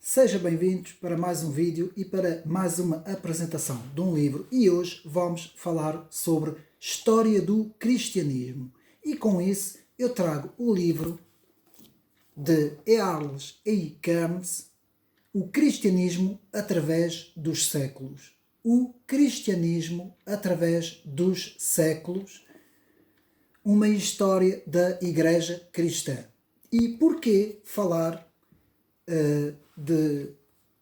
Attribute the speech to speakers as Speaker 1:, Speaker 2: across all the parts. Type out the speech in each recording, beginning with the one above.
Speaker 1: Sejam bem-vindos para mais um vídeo e para mais uma apresentação de um livro. E hoje vamos falar sobre História do Cristianismo. E com isso eu trago o livro de Earls E. Cairns, O Cristianismo através dos séculos. O Cristianismo através dos séculos, uma história da Igreja Cristã. E porquê falar de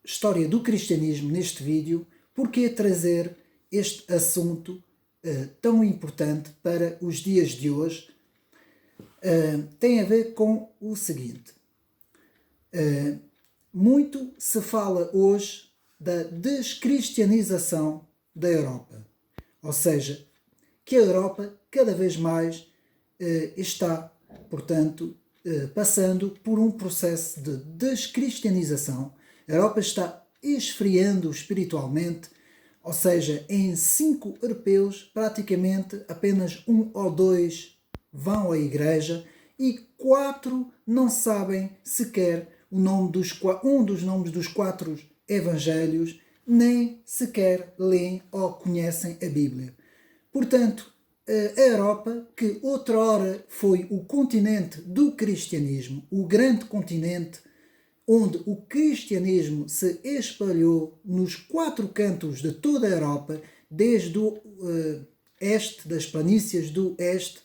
Speaker 1: história do cristianismo neste vídeo? Porquê trazer este assunto tão importante para os dias de hoje? Tem a ver com o seguinte. Muito se fala hoje da descristianização da Europa. Ou seja, que a Europa cada vez mais está, portanto, passando por um processo de descristianização. A Europa está esfriando espiritualmente, ou seja, em 5 europeus, praticamente apenas 1 ou 2 vão à igreja e 4 não sabem sequer um dos nomes dos 4 evangelhos, nem sequer leem ou conhecem a Bíblia. Portanto, a Europa, que outrora foi o continente do cristianismo, o grande continente onde o cristianismo se espalhou nos 4 cantos de toda a Europa, desde o este, das planícies do este,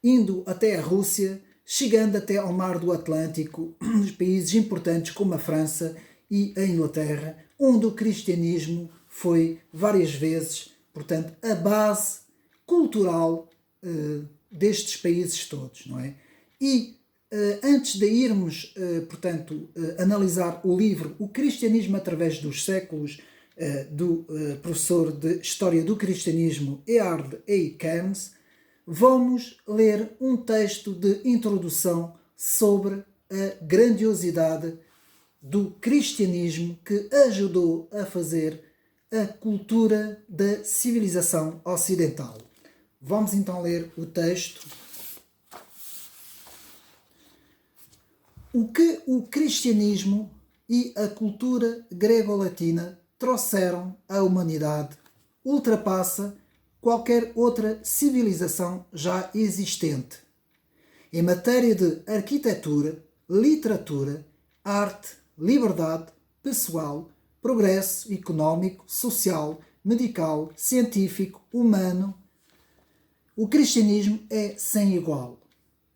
Speaker 1: indo até a Rússia, chegando até ao Mar do Atlântico, nos países importantes como a França e a Inglaterra, onde o cristianismo foi várias vezes, portanto, a base cultural destes países todos, não é? E antes de irmos, portanto, analisar o livro O Cristianismo através dos séculos, do professor de História do Cristianismo Earls E. Cairns, vamos ler um texto de introdução sobre a grandiosidade do cristianismo que ajudou a fazer a cultura da civilização ocidental. Vamos então ler o texto. O que o cristianismo e a cultura grego-latina trouxeram à humanidade ultrapassa qualquer outra civilização já existente. Em matéria de arquitetura, literatura, arte, liberdade pessoal, progresso económico, social, medical, científico, humano, o cristianismo é sem igual.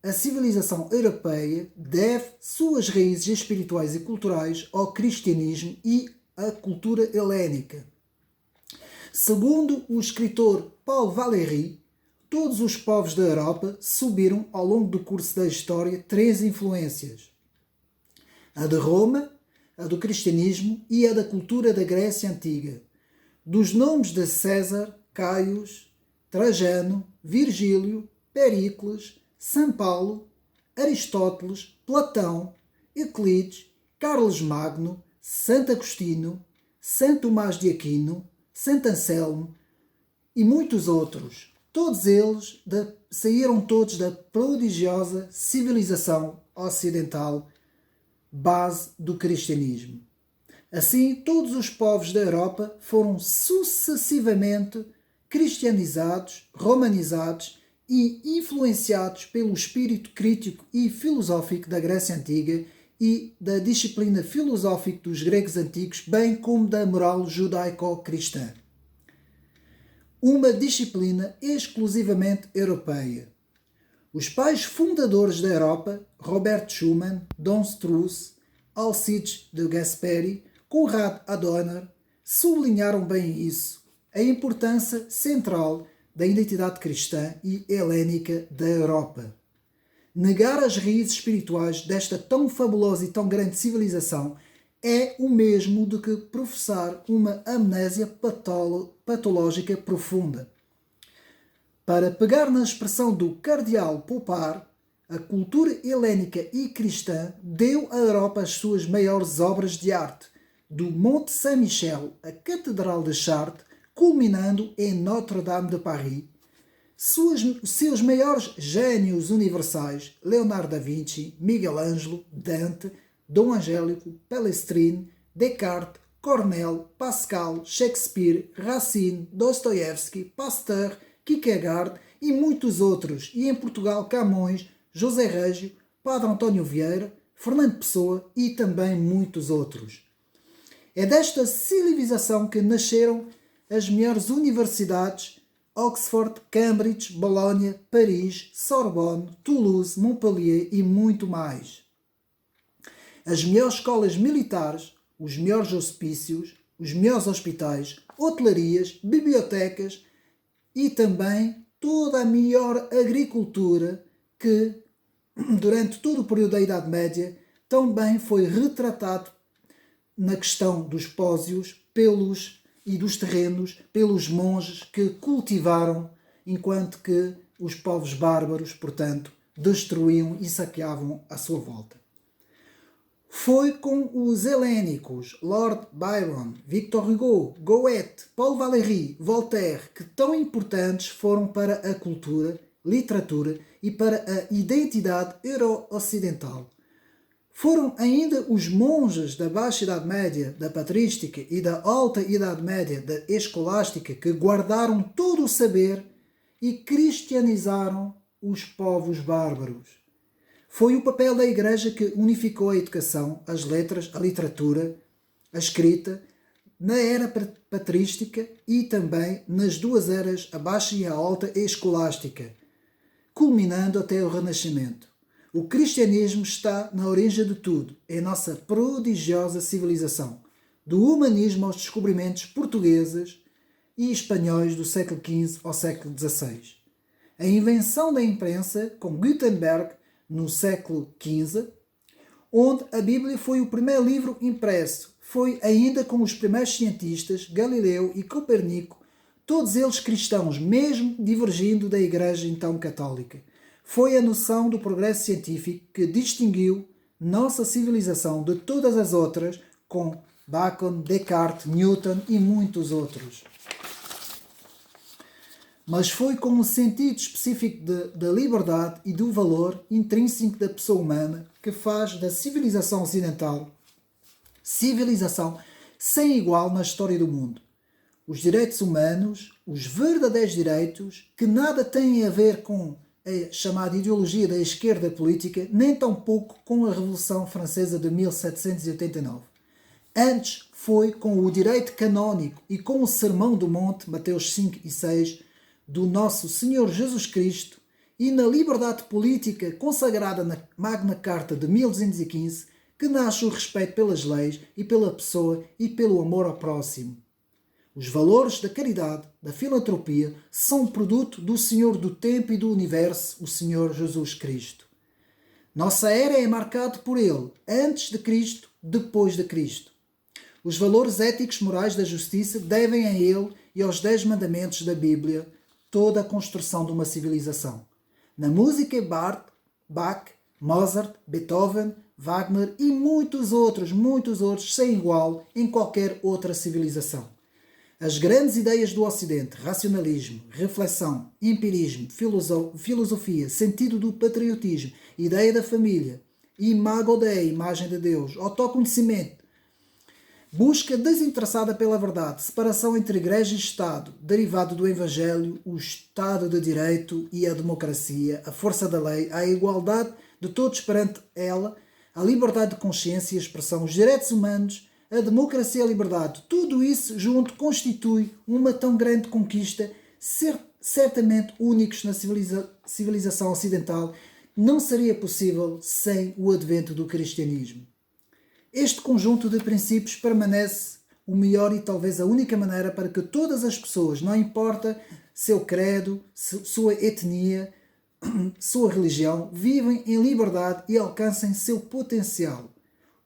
Speaker 1: A civilização europeia deve suas raízes espirituais e culturais ao cristianismo e à cultura helénica. Segundo o escritor Paul Valéry, todos os povos da Europa subiram ao longo do curso da história 3 influências: a de Roma, a do cristianismo e a da cultura da Grécia Antiga. Dos nomes de César, Caius, Trajano, Virgílio, Pericles, São Paulo, Aristóteles, Platão, Euclides, Carlos Magno, Santo Agostinho, Santo Tomás de Aquino, Santo Anselmo e muitos outros. Todos eles saíram todos da prodigiosa civilização ocidental, base do cristianismo. Assim, todos os povos da Europa foram sucessivamente cristianizados, romanizados e influenciados pelo espírito crítico e filosófico da Grécia Antiga e da disciplina filosófica dos gregos antigos, bem como da moral judaico-cristã. Uma disciplina exclusivamente europeia. Os pais fundadores da Europa, Robert Schumann, Don Struss, Alcides de Gasperi, Konrad Adenauer, sublinharam bem isso, a importância central da identidade cristã e helénica da Europa. Negar as raízes espirituais desta tão fabulosa e tão grande civilização é o mesmo do que professar uma amnésia patológica profunda. Para pegar na expressão do cardeal Popar, a cultura helénica e cristã deu à Europa as suas maiores obras de arte, do Monte Saint-Michel à Catedral de Chartres, culminando em Notre-Dame de Paris. Seus maiores gênios universais, Leonardo da Vinci, Miguel Ângelo, Dante, Dom Angélico, Palestrine, Descartes, Cornell, Pascal, Shakespeare, Racine, Dostoiévski, Pasteur, Kierkegaard e muitos outros, e em Portugal Camões, José Régio, Padre António Vieira, Fernando Pessoa e também muitos outros. É desta civilização que nasceram as melhores universidades: Oxford, Cambridge, Bolonha, Paris, Sorbonne, Toulouse, Montpellier e muito mais. As melhores escolas militares, os melhores hospícios, os melhores hospitais, hotelarias, bibliotecas e também toda a melhor agricultura que, durante todo o período da Idade Média, também foi retratado na questão dos pósios e dos terrenos pelos monges que cultivaram, enquanto que os povos bárbaros, portanto, destruíam e saqueavam à sua volta. Foi com os helênicos, Lord Byron, Victor Hugo, Goethe, Paul Valéry, Voltaire, que tão importantes foram para a cultura, literatura e para a identidade euro-ocidental. Foram ainda os monges da Baixa Idade Média, da Patrística e da Alta Idade Média, da Escolástica, que guardaram todo o saber e cristianizaram os povos bárbaros. Foi o papel da Igreja que unificou a educação, as letras, a literatura, a escrita, na era patrística e também nas duas eras, a Baixa e a Alta Escolástica, culminando até o Renascimento. O cristianismo está na origem de tudo, em nossa prodigiosa civilização, do humanismo aos descobrimentos portugueses e espanhóis do século XV ao século XVI. A invenção da imprensa, com Gutenberg, no século XV, onde a Bíblia foi o primeiro livro impresso, foi ainda com os primeiros cientistas, Galileu e Copérnico, todos eles cristãos, mesmo divergindo da Igreja então católica. Foi a noção do progresso científico que distinguiu nossa civilização de todas as outras, com Bacon, Descartes, Newton e muitos outros. Mas foi com o sentido específico da liberdade e do valor intrínseco da pessoa humana que faz da civilização ocidental civilização sem igual na história do mundo. Os direitos humanos, os verdadeiros direitos, que nada têm a ver com a chamada ideologia da esquerda política, nem tampouco com a Revolução Francesa de 1789. Antes foi com o direito canónico e com o Sermão do Monte, Mateus 5 e 6, do nosso Senhor Jesus Cristo e na liberdade política consagrada na Magna Carta de 1215, que nasce o respeito pelas leis e pela pessoa e pelo amor ao próximo. Os valores da caridade, da filantropia, são produto do Senhor do tempo e do universo, o Senhor Jesus Cristo. Nossa era é marcada por Ele, antes de Cristo, depois de Cristo. Os valores éticos morais da justiça devem a Ele e aos 10 mandamentos da Bíblia toda a construção de uma civilização. Na música, Bach, Mozart, Beethoven, Wagner e muitos outros sem igual em qualquer outra civilização. As grandes ideias do Ocidente, racionalismo, reflexão, empirismo, filosofia, sentido do patriotismo, ideia da família, imago Dei, imagem de Deus, autoconhecimento, busca desinteressada pela verdade, separação entre Igreja e Estado, derivado do Evangelho, o Estado de Direito e a democracia, a força da lei, a igualdade de todos perante ela, a liberdade de consciência e expressão, os direitos humanos, a democracia e a liberdade, tudo isso junto constitui uma tão grande conquista, certamente únicos na civilização ocidental, não seria possível sem o advento do cristianismo. Este conjunto de princípios permanece o melhor e talvez a única maneira para que todas as pessoas, não importa seu credo, sua etnia, sua religião, vivem em liberdade e alcancem seu potencial.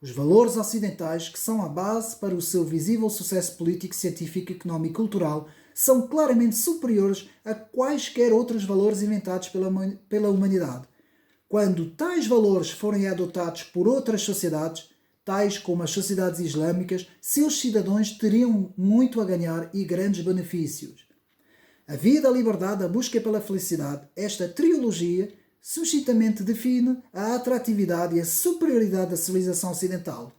Speaker 1: Os valores ocidentais, que são a base para o seu visível sucesso político, científico, económico e cultural, são claramente superiores a quaisquer outros valores inventados pela humanidade. Quando tais valores forem adotados por outras sociedades, tais como as sociedades islâmicas, seus cidadãos teriam muito a ganhar e grandes benefícios. A vida, a liberdade, a busca pela felicidade, esta trilogia suscitamente define a atratividade e a superioridade da civilização ocidental.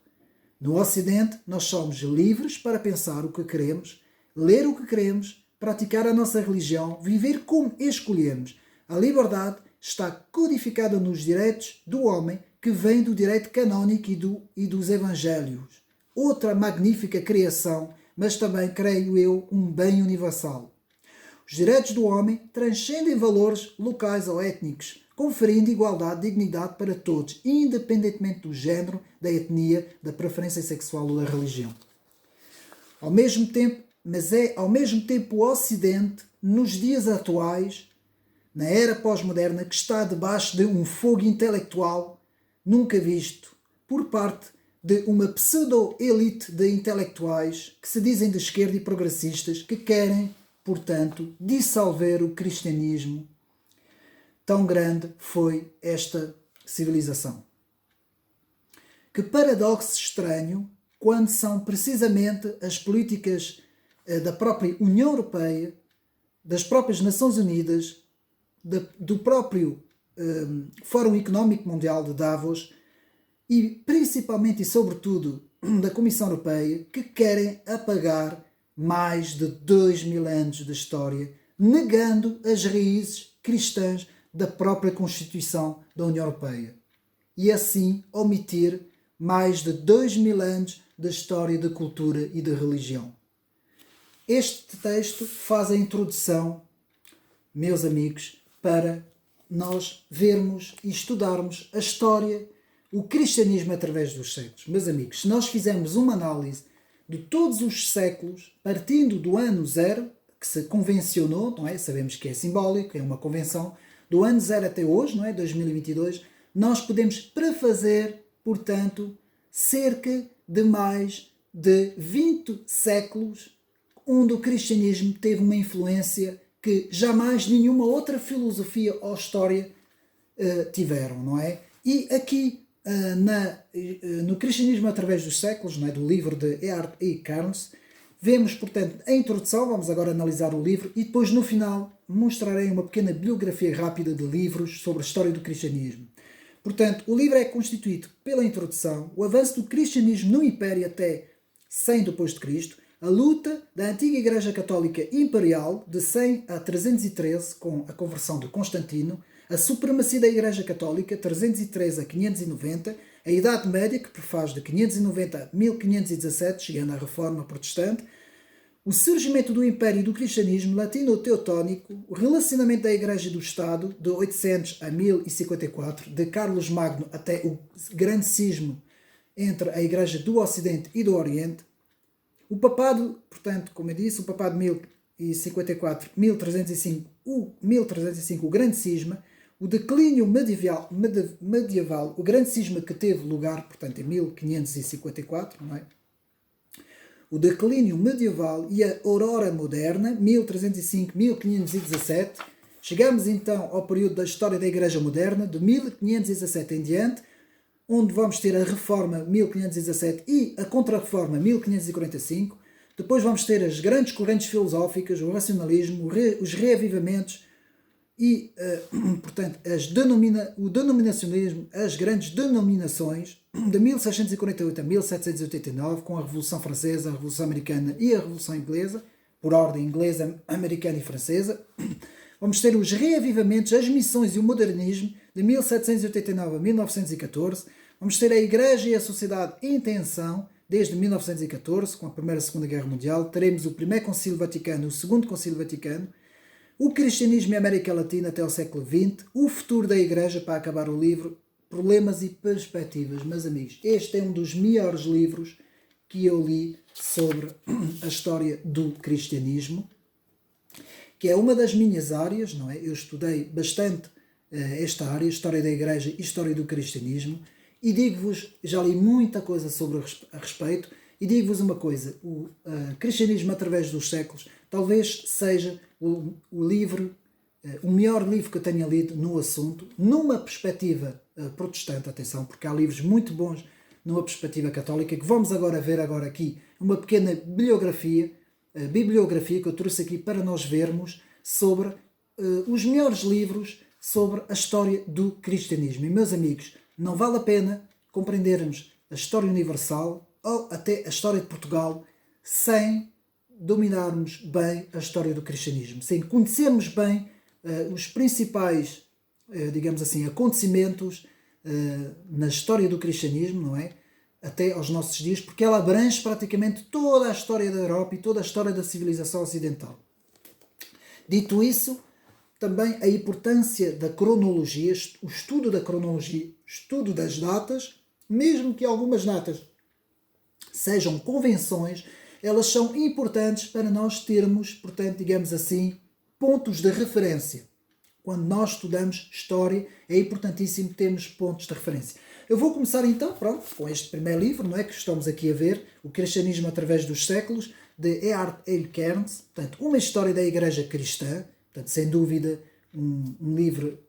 Speaker 1: No Ocidente, nós somos livres para pensar o que queremos, ler o que queremos, praticar a nossa religião, viver como escolhemos. A liberdade está codificada nos direitos do homem, que vem do direito canónico e dos evangelhos. Outra magnífica criação, mas também, creio eu, um bem universal. Os direitos do homem transcendem valores locais ou étnicos, conferindo igualdade e dignidade para todos, independentemente do género, da etnia, da preferência sexual ou da religião. Ao mesmo tempo o Ocidente, nos dias atuais, na era pós-moderna, que está debaixo de um fogo intelectual nunca visto, por parte de uma pseudo-elite de intelectuais que se dizem de esquerda e progressistas, que querem, portanto, dissolver o cristianismo. Tão grande foi esta civilização. Que paradoxo estranho, quando são precisamente as políticas da própria União Europeia, das próprias Nações Unidas, do próprio Fórum Económico Mundial de Davos e principalmente e sobretudo da Comissão Europeia, que querem apagar mais de 2000 anos de história, negando as raízes cristãs da própria Constituição da União Europeia e assim omitir mais de 2000 anos da história de cultura e de religião. Este texto faz a introdução, meus amigos, para nós vermos e estudarmos a história, o cristianismo através dos séculos. Meus amigos, se nós fizermos uma análise de todos os séculos, partindo do ano zero, que se convencionou, não é? Sabemos que é simbólico, é uma convenção, do ano zero até hoje, não é? 2022, nós podemos prefazer, portanto, cerca de mais de 20 séculos onde o cristianismo teve uma influência que jamais nenhuma outra filosofia ou história tiveram, não é? E aqui no Cristianismo através dos séculos, não é? Do livro de Earhart E. Cairns, vemos, portanto, a introdução, vamos agora analisar o livro e depois no final mostrarei uma pequena bibliografia rápida de livros sobre a história do cristianismo. Portanto, o livro é constituído pela introdução, o avanço do cristianismo no Império até 100 depois de Cristo, a luta da antiga Igreja Católica Imperial de 100 a 313 com a conversão de Constantino, a supremacia da Igreja Católica 313 a 590, a Idade Média que prefaz de 590 a 1517, chegando à Reforma Protestante, o surgimento do Império e do Cristianismo latino-teutónico, o relacionamento da Igreja e do Estado de 800 a 1054, de Carlos Magno até o grande cisma entre a Igreja do Ocidente e do Oriente, o papado, portanto, como eu disse, o papado 1054, 1305, o grande cisma, o declínio medieval, o grande cisma que teve lugar, portanto, em 1554, não é? O declínio medieval e a aurora moderna, 1305-1517. Chegamos então ao período da história da Igreja Moderna, de 1517 em diante, onde vamos ter a Reforma 1517 e a Contra-Reforma 1545. Depois vamos ter as grandes correntes filosóficas, o racionalismo, os reavivamentos e, portanto, o denominacionismo, as grandes denominações, de 1648 a 1789, com a Revolução Francesa, a Revolução Americana e a Revolução Inglesa, por ordem inglesa, americana e francesa. Vamos ter os reavivamentos, as missões e o modernismo, de 1789 a 1914. Vamos ter a Igreja e a Sociedade em tensão, desde 1914, com a Primeira e Segunda Guerra Mundial. Teremos o Primeiro Concílio Vaticano, o Segundo Concílio Vaticano, o cristianismo e a América Latina até o século XX, o futuro da Igreja, para acabar o livro, problemas e perspectivas. Meus amigos, este é um dos melhores livros que eu li sobre a história do cristianismo, que é uma das minhas áreas, não é? Eu estudei bastante esta área, história da Igreja e história do cristianismo, e digo-vos, já li muita coisa sobre a respeito, e digo-vos uma coisa, o cristianismo através dos séculos talvez seja o melhor livro que eu tenha lido no assunto, numa perspectiva protestante, atenção, porque há livros muito bons numa perspectiva católica, que vamos agora ver aqui uma pequena bibliografia que eu trouxe aqui para nós vermos sobre os melhores livros sobre a história do cristianismo. E, meus amigos, não vale a pena compreendermos a história universal ou até a história de Portugal sem dominarmos bem a história do cristianismo, sem conhecermos bem os principais, digamos assim, acontecimentos na história do cristianismo, não é? Até aos nossos dias, porque ela abrange praticamente toda a história da Europa e toda a história da civilização ocidental. Dito isso, também a importância da cronologia, o estudo da cronologia, estudo das datas, mesmo que algumas datas sejam convenções, elas são importantes para nós termos, portanto, digamos assim, pontos de referência. Quando nós estudamos história, é importantíssimo termos pontos de referência. Eu vou começar então, pronto, com este primeiro livro, não é, que estamos aqui a ver, O Cristianismo através dos séculos, de Earhart L. Cairns, portanto, uma história da Igreja Cristã, portanto, sem dúvida, um livro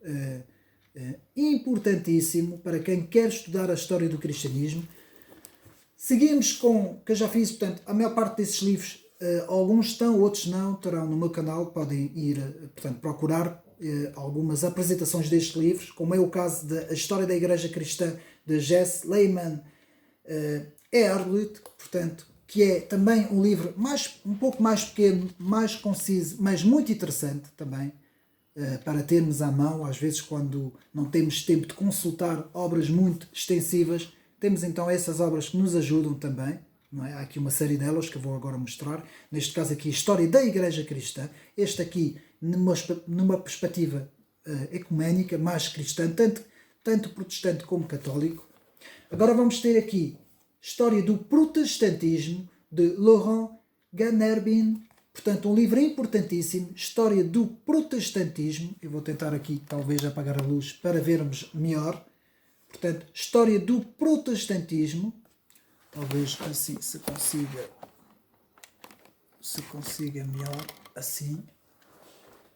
Speaker 1: importantíssimo para quem quer estudar a história do cristianismo. Seguimos com, que eu já fiz, portanto, a maior parte desses livros, alguns estão, outros não, terão no meu canal, podem ir, portanto, procurar algumas apresentações destes livros, como é o caso da História da Igreja Cristã de Jesse Lehman Ehrlich, portanto, que é também um livro um pouco mais pequeno, mais conciso, mas muito interessante também, para termos à mão, às vezes quando não temos tempo de consultar obras muito extensivas, temos então essas obras que nos ajudam também, não é? Há aqui uma série delas que eu vou agora mostrar, neste caso aqui, História da Igreja Cristã, este aqui numa perspectiva ecuménica, mais cristã, tanto protestante como católico. Agora vamos ter aqui História do Protestantismo, de Laurent Ganerbin, portanto um livro importantíssimo, História do Protestantismo, eu vou tentar aqui talvez apagar a luz para vermos melhor, portanto, História do Protestantismo, talvez assim se consiga melhor assim,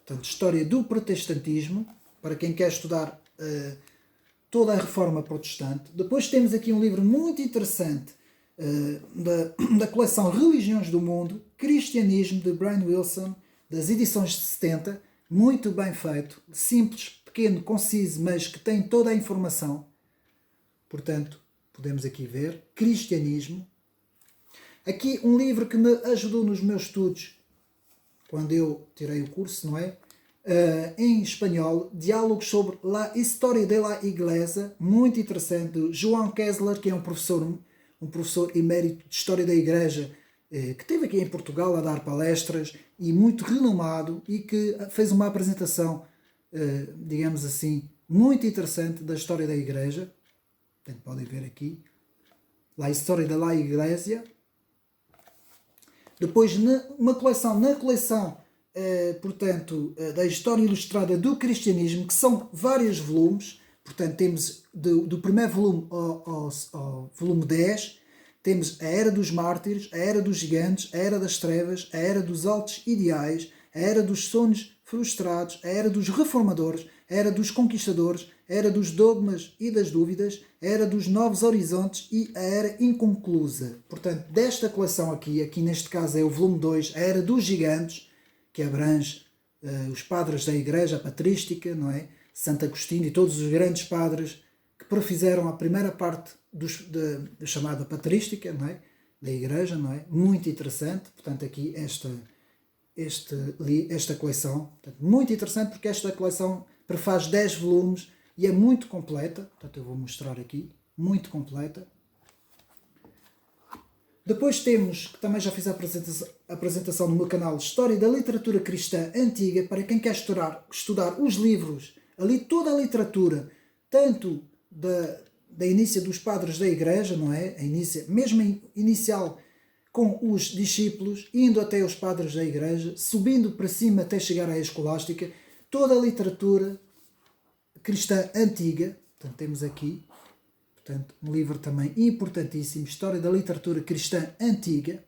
Speaker 1: portanto, História do Protestantismo, para quem quer estudar toda a Reforma Protestante. Depois temos aqui um livro muito interessante da coleção Religiões do Mundo, Cristianismo, de Brian Wilson, das edições de 70, muito bem feito, simples, pequeno, conciso, mas que tem toda a informação. Portanto, podemos aqui ver, Cristianismo. Aqui um livro que me ajudou nos meus estudos, quando eu tirei o curso, não é? Em espanhol, Diálogos sobre la História de la Iglesia, muito interessante, de João Kessler, que é um professor emérito de História da Igreja, que esteve aqui em Portugal a dar palestras, e muito renomado, e que fez uma apresentação, digamos assim, muito interessante da História da Igreja. Portanto, podem ver aqui, La História de la Iglesia. Depois, na coleção portanto, da História Ilustrada do Cristianismo, que são vários volumes, portanto, temos do primeiro volume ao volume 10, temos a Era dos Mártires, a Era dos Gigantes, a Era das Trevas, a Era dos Altos Ideais, a Era dos Sonhos Frustrados, a Era dos Reformadores, a Era dos Conquistadores, a Era dos Dogmas e das Dúvidas, a Era dos Novos Horizontes e a Era Inconclusa. Portanto, desta coleção aqui neste caso é o volume 2, a Era dos Gigantes, que abrange os padres da Igreja Patrística, não é? Santo Agostinho e todos os grandes padres que profizeram a primeira parte da chamada patrística, não é? Da Igreja, não é? Muito interessante, portanto aqui esta coleção, portanto, muito interessante porque esta coleção prefaz 10 volumes e é muito completa, portanto eu vou mostrar aqui, muito completa. Depois temos, que também já fiz a apresentação no meu canal, História da Literatura Cristã Antiga, para quem quer estudar os livros, ali toda a literatura, tanto da inícia dos padres da Igreja, não é? Mesmo inicial com os discípulos, indo até os padres da Igreja, subindo para cima até chegar à escolástica, toda a literatura cristã antiga, portanto temos aqui, portanto, um livro também importantíssimo, História da Literatura Cristã Antiga.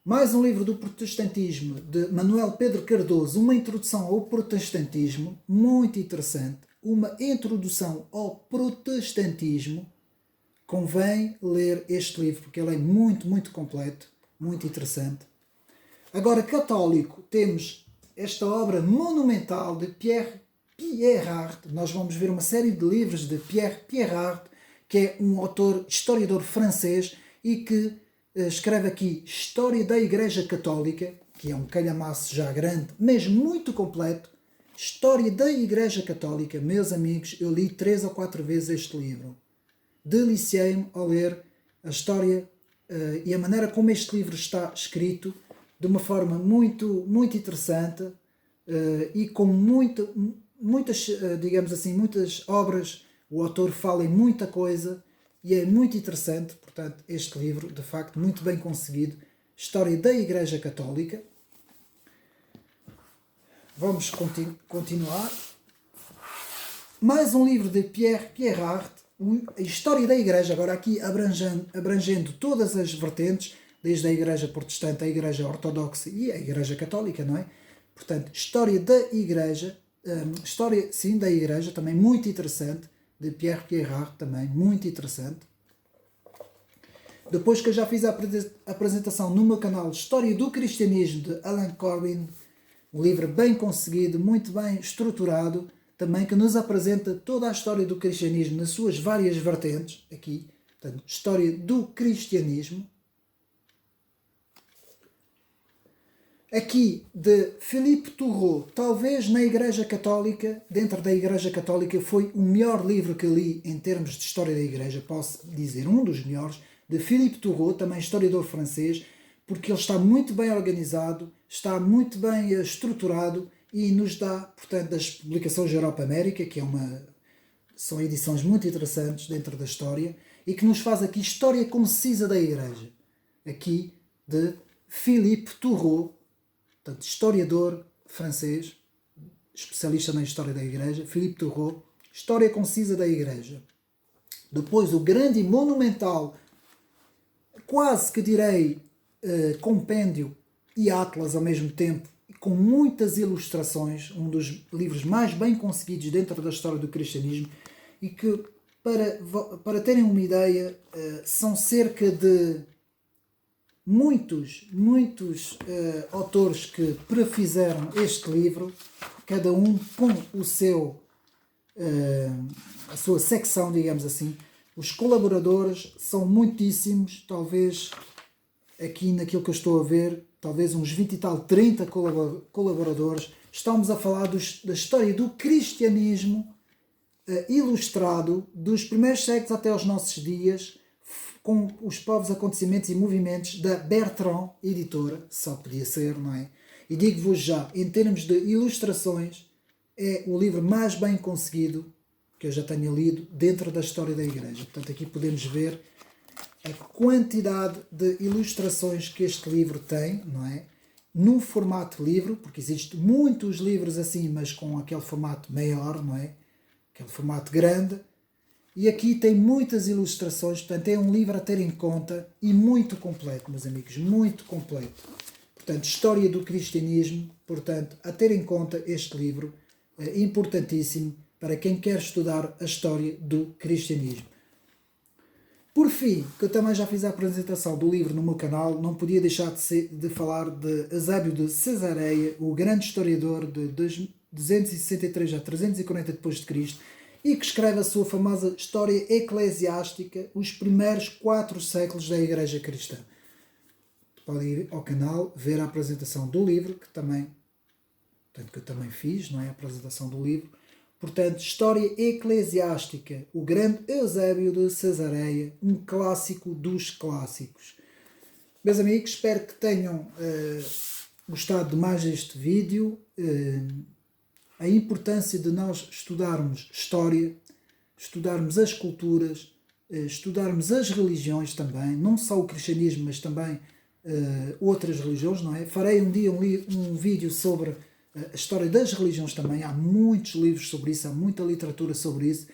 Speaker 1: Mais um livro do protestantismo, de Manuel Pedro Cardoso, uma introdução ao protestantismo, muito interessante. Uma introdução ao protestantismo. Convém ler este livro, porque ele é muito, muito completo, muito interessante. Agora, católico, temos esta obra monumental de Pierre Pierart. Nós vamos ver uma série de livros de Pierre Pierart, que é um autor, historiador francês, e que escreve aqui História da Igreja Católica, que é um calhamaço já grande, mas muito completo. História da Igreja Católica. Meus amigos, eu li 3 ou 4 vezes este livro. Deliciei-me ao ler a história e a maneira como este livro está escrito, de uma forma muito, muito interessante e com muitas, digamos assim, muitas obras. O autor fala em muita coisa e é muito interessante. Portanto, este livro, de facto, muito bem conseguido. História da Igreja Católica. Vamos continuar. Mais um livro de Pierre Pierart, a História da Igreja, agora aqui abrangendo todas as vertentes, desde a Igreja Protestante, a Igreja Ortodoxa e a Igreja Católica, não é? Portanto, História da Igreja, História, sim, da Igreja, também muito interessante, de Pierre Pierart, também muito interessante. Depois que eu já fiz a apresentação no meu canal História do Cristianismo, de Alan Corbin, um livro bem conseguido, muito bem estruturado, também que nos apresenta toda a história do cristianismo nas suas várias vertentes, aqui, portanto, História do Cristianismo. Aqui, de Philippe Toureau, talvez na Igreja Católica, dentro da Igreja Católica, foi o melhor livro que li em termos de História da Igreja, posso dizer, um dos melhores, de Philippe Toureau, também historiador francês, porque ele está muito bem organizado, está muito bem estruturado e nos dá, portanto, das publicações Europa-América, que são edições muito interessantes dentro da história, e que nos faz aqui História Concisa da Igreja. Aqui, de Philippe Toureau, portanto, historiador francês, especialista na História da Igreja, Philippe Toureau, História Concisa da Igreja. Depois, o grande e monumental, quase que direi, compêndio e atlas ao mesmo tempo, com muitas ilustrações, um dos livros mais bem conseguidos dentro da história do cristianismo, e que, para terem uma ideia, são cerca de muitos autores que prefizeram este livro, cada um com a sua secção, digamos assim. Os colaboradores são muitíssimos, talvez aqui naquilo que eu estou a ver, talvez uns 20 e tal, 30 colaboradores. Estamos a falar da história do cristianismo ilustrado dos primeiros séculos até aos nossos dias, com os povos acontecimentos e movimentos da Bertrand Editora, só podia ser, não é? E digo-vos já, em termos de ilustrações, é o livro mais bem conseguido que eu já tenho lido dentro da história da Igreja. Portanto, aqui podemos ver a quantidade de ilustrações que este livro tem, não é? Num formato livro, porque existem muitos livros assim, mas com aquele formato maior, não é? Aquele formato grande. E aqui tem muitas ilustrações, portanto é um livro a ter em conta e muito completo, meus amigos, muito completo. Portanto, História do Cristianismo, portanto, a ter em conta este livro, é importantíssimo para quem quer estudar a história do cristianismo. Por fim, que eu também já fiz a apresentação do livro no meu canal, não podia deixar de falar de Eusébio de Cesareia, o grande historiador de 263 a 340 d.C., e que escreve a sua famosa História Eclesiástica, os primeiros 4 séculos da Igreja Cristã. Podem ir ao canal, ver a apresentação do livro, que eu também fiz, não é? A apresentação do livro. Portanto, História Eclesiástica, o grande Eusébio de Cesareia, um clássico dos clássicos. Meus amigos, espero que tenham gostado de mais este vídeo. A importância de nós estudarmos história, estudarmos as culturas, estudarmos as religiões também, não só o cristianismo, mas também outras religiões, não é? Farei um dia um vídeo sobre a história das religiões também, há muitos livros sobre isso, há muita literatura sobre isso.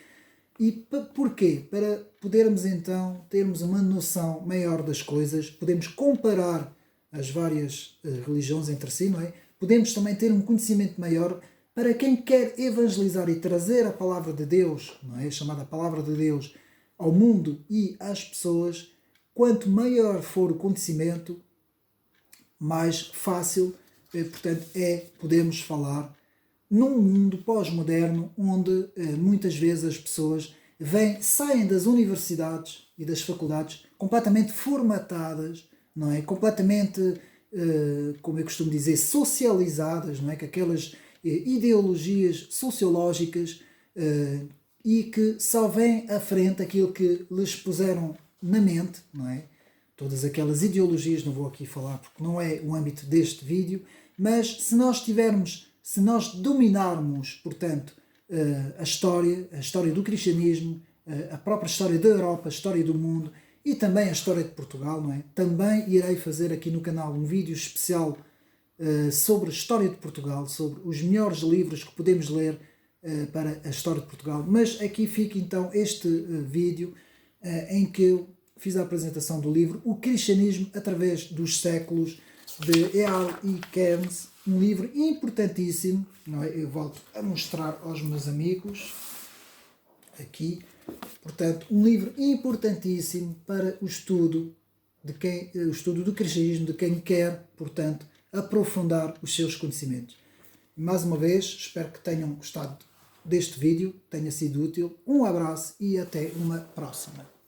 Speaker 1: E porquê? Para podermos então termos uma noção maior das coisas, podemos comparar as várias religiões entre si, não é? Podemos também ter um conhecimento maior para quem quer evangelizar e trazer a palavra de Deus, não é? Chamada palavra de Deus, ao mundo e às pessoas. Quanto maior for o conhecimento, mais fácil portanto, podemos falar num mundo pós-moderno onde muitas vezes as pessoas saem das universidades e das faculdades completamente formatadas, não é? Completamente, como eu costumo dizer, socializadas, não é? Com aquelas ideologias sociológicas e que só vêm à frente aquilo que lhes puseram na mente, não é? Todas aquelas ideologias, não vou aqui falar porque não é o âmbito deste vídeo, mas se nós dominarmos, portanto, a história do cristianismo, a própria história da Europa, a história do mundo e também a história de Portugal, não é? Também irei fazer aqui no canal um vídeo especial sobre a história de Portugal, sobre os melhores livros que podemos ler para a história de Portugal. Mas aqui fica então este vídeo em que eu fiz a apresentação do livro O Cristianismo através dos séculos, de E.A. Cairns, um livro importantíssimo, não é? Eu volto a mostrar aos meus amigos aqui, portanto, um livro importantíssimo para o estudo do cristianismo, de quem quer, portanto, aprofundar os seus conhecimentos. Mais uma vez, espero que tenham gostado deste vídeo, tenha sido útil. Um abraço e até uma próxima.